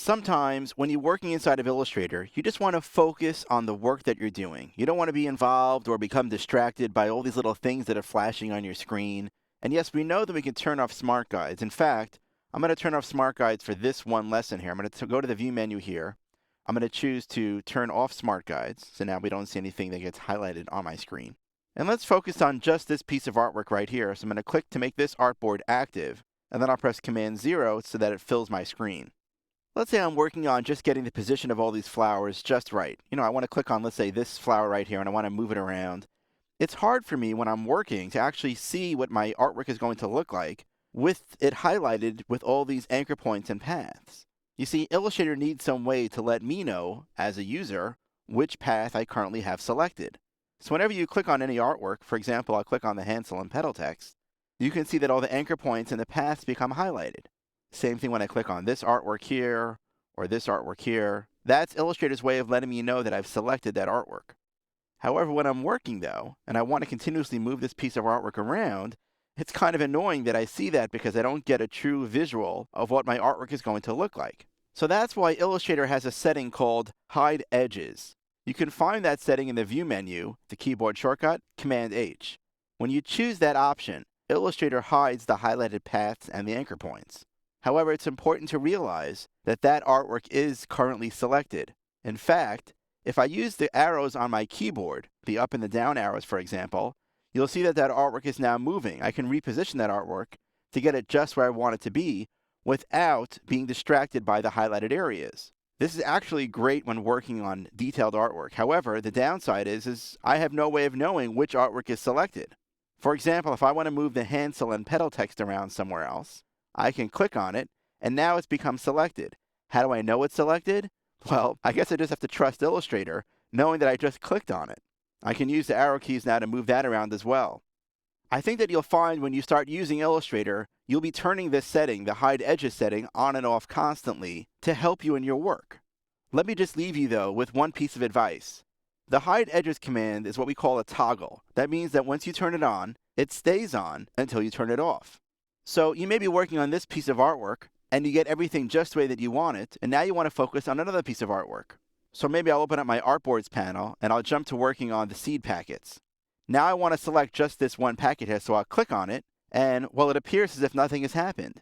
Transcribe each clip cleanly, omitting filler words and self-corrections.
Sometimes when you're working inside of Illustrator, you just want to focus on the work that you're doing. You don't want to be involved or become distracted by all these little things that are flashing on your screen. And yes, we know that we can turn off smart guides. In fact, I'm going to turn off smart guides for this one lesson here. I'm going to go to the view menu here. I'm going to choose to turn off smart guides. So now we don't see anything that gets highlighted on my screen. And let's focus on just this piece of artwork right here. So I'm going to click to make this artboard active, and then I'll press Command 0 so that it fills my screen. Let's say I'm working on just getting the position of all these flowers just right. I want to click on, let's say, this flower right here, and I want to move it around. It's hard for me when I'm working to actually see what my artwork is going to look like with it highlighted with all these anchor points and paths. You see, Illustrator needs some way to let me know, as a user, which path I currently have selected. So whenever you click on any artwork, for example, I'll click on the Hansel and Petal text, you can see that all the anchor points and the paths become highlighted. Same thing when I click on this artwork here or this artwork here. That's Illustrator's way of letting me know that I've selected that artwork. However, when I'm working though, and I want to continuously move this piece of artwork around, it's kind of annoying that I see that because I don't get a true visual of what my artwork is going to look like. So that's why Illustrator has a setting called Hide Edges. You can find that setting in the View menu, the keyboard shortcut, Command H. When you choose that option, Illustrator hides the highlighted paths and the anchor points. However, it's important to realize that that artwork is currently selected. In fact, if I use the arrows on my keyboard, the up and the down arrows for example, you'll see that that artwork is now moving. I can reposition that artwork to get it just where I want it to be without being distracted by the highlighted areas. This is actually great when working on detailed artwork. However, the downside is I have no way of knowing which artwork is selected. For example, if I want to move the Hansel and Petal text around somewhere else, I can click on it, and now it's become selected. How do I know it's selected? Well, I guess I just have to trust Illustrator, knowing that I just clicked on it. I can use the arrow keys now to move that around as well. I think that you'll find when you start using Illustrator, you'll be turning this setting, the Hide Edges setting, on and off constantly to help you in your work. Let me just leave you, though, with one piece of advice. The Hide Edges command is what we call a toggle. That means that once you turn it on, it stays on until you turn it off. So you may be working on this piece of artwork, and you get everything just the way that you want it, and now you want to focus on another piece of artwork. So maybe I'll open up my Artboards panel, and I'll jump to working on the seed packets. Now I want to select just this one packet here, so I'll click on it, and, well, it appears as if nothing has happened.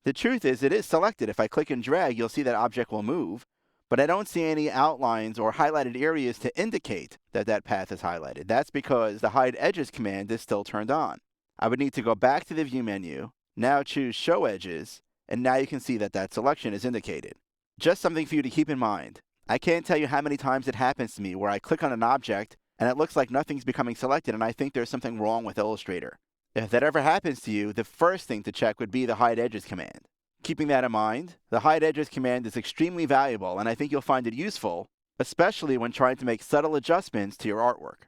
The truth is, it is selected. If I click and drag, you'll see that object will move, but I don't see any outlines or highlighted areas to indicate that that path is highlighted. That's because the Hide Edges command is still turned on. I would need to go back to the View menu, now choose Show Edges, and now you can see that that selection is indicated. Just something for you to keep in mind. I can't tell you how many times it happens to me where I click on an object and it looks like nothing's becoming selected and I think there's something wrong with Illustrator. If that ever happens to you, the first thing to check would be the Hide Edges command. Keeping that in mind, the Hide Edges command is extremely valuable and I think you'll find it useful, especially when trying to make subtle adjustments to your artwork.